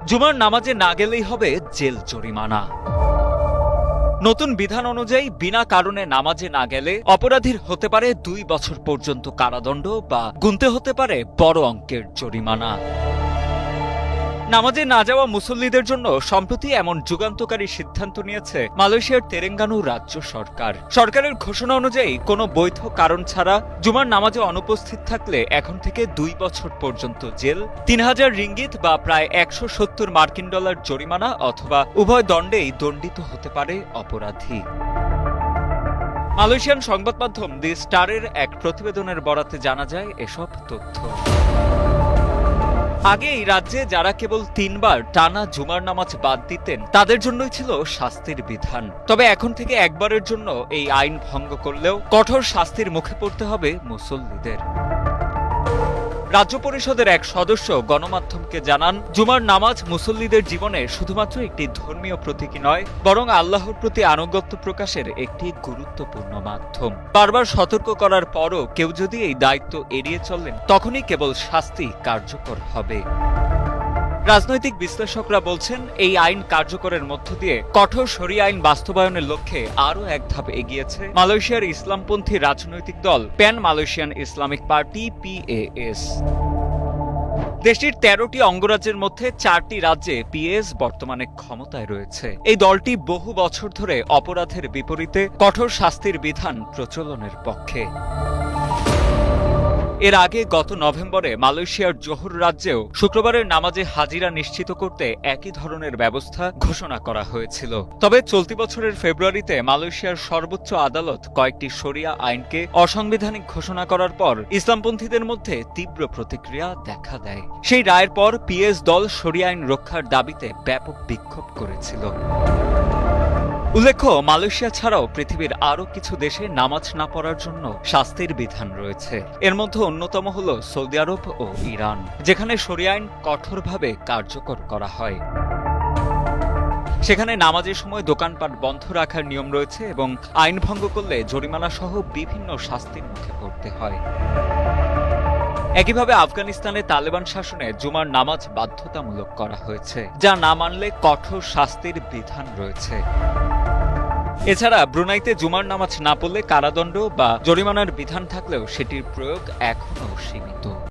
জুমার নামাজে না গেলেই হবে জেল জরিমানা। নতুন বিধান অনুযায়ী বিনা কারণে নামাজে না গেলে অপরাধীর হতে পারে 2 বছর পর্যন্ত কারাদণ্ড বা গুনতে হতে পারে বড় অঙ্কের জরিমানা। নামাজে না যাওয়া মুসল্লিদের জন্য সম্প্রতি এমন যুগান্তকারী সিদ্ধান্ত নিয়েছে মালয়েশিয়ার তেলেঙ্গানু রাজ্য সরকার। সরকারের ঘোষণা অনুযায়ী কোনো বৈধ কারণ ছাড়া জুমার নামাজে অনুপস্থিত থাকলে এখন থেকে 2 বছর পর্যন্ত জেল, 3000 রিঙ্গিত বা প্রায় 170 মার্কিন ডলার জরিমানা অথবা উভয় দণ্ডেই দণ্ডিত হতে পারে অপরাধী। মালয়েশিয়ান সংবাদ মাধ্যম দি স্টারের এক প্রতিবেদনের বরাতে জানা যায় এসব তথ্য। আগে এই রাজ্যে যারা কেবল 3 বার টানা জুমার নামাজ বাদ দিতেন তাদের জন্যই ছিল শাস্তির বিধান। তবে এখন থেকে একবারের জন্য এই আইন ভঙ্গ করলেও কঠোর শাস্তির মুখে পড়তে হবে মুসল্লিদের। রাজ্য পরিষদের এক সদস্য গণমাধ্যমকে জানান, জুমার নামাজ মুসল্লিদের জীবনে শুধুমাত্র একটি ধর্মীয় প্রতীকী নয়, বরং আল্লাহর প্রতি আনুগত্য প্রকাশের একটি গুরুত্বপূর্ণ মাধ্যম। বারবার সতর্ক করার পরও কেউ যদি এই দায়িত্ব এড়িয়ে চলেন তখনই কেবল শাস্তি কার্যকর হবে। রাজনৈতিক বিশ্লেষকরা বলছেন, এই আইন কার্যকরের মধ্য দিয়ে কঠোর শরিয়া আইন বাস্তবায়নের লক্ষ্যে আরও এক ধাপ এগিয়েছে মালয়েশিয়ার ইসলামপন্থী রাজনৈতিক দল pan Malaysian Islamic party PAS। দেশটির 13টি অঙ্গরাজ্যের মধ্যে 4টি রাজ্যে PAS বর্তমানে ক্ষমতায় রয়েছে। এই দলটি বহু বছর ধরে অপরাধের বিপরীতে কঠোর শাস্তির বিধান প্রচলনের পক্ষে। এর আগে গত নভেম্বরে মালয়েশিয়ার জোহর রাজ্যেও শুক্রবারের নামাজে হাজিরা নিশ্চিত করতে একই ধরনের ব্যবস্থা ঘোষণা করা হয়েছিল। তবে চলতি বছরের ফেব্রুয়ারিতে মালয়েশিয়ার সর্বোচ্চ আদালত কয়েকটি শরিয়া আইনকে অসাংবিধানিক ঘোষণা করার পর ইসলামপন্থীদের মধ্যে তীব্র প্রতিক্রিয়া দেখা দেয়। সেই রায়ের পর PAS দল শরিয়া আইন রক্ষার দাবিতে ব্যাপক বিক্ষোভ করেছিল। উল্লেখ্য, মালয়েশিয়া ছাড়াও পৃথিবীর আরও কিছু দেশে নামাজ না পড়ার জন্য শাস্তির বিধান রয়েছে। এর মধ্যে অন্যতম হল সৌদি আরব ও ইরান, যেখানে শরিয়া আইন কঠোরভাবে কার্যকর করা হয়। সেখানে নামাজের সময় দোকানপাট বন্ধ রাখার নিয়ম রয়েছে এবং আইন ভঙ্গ করলে জরিমানা সহ বিভিন্ন শাস্তির মুখে পড়তে হয়। একইভাবে আফগানিস্তানে তালেবান শাসনে জুমার নামাজ বাধ্যতামূলক করা হয়েছে, যা না মানলে কঠোর শাস্তির বিধান রয়েছে। এছাড়া ব্রুনাইতে জুমার নামাজ না পড়লে কারাদণ্ড বা জরিমানার বিধান থাকলেও সেটির প্রয়োগ এখনও সীমিত।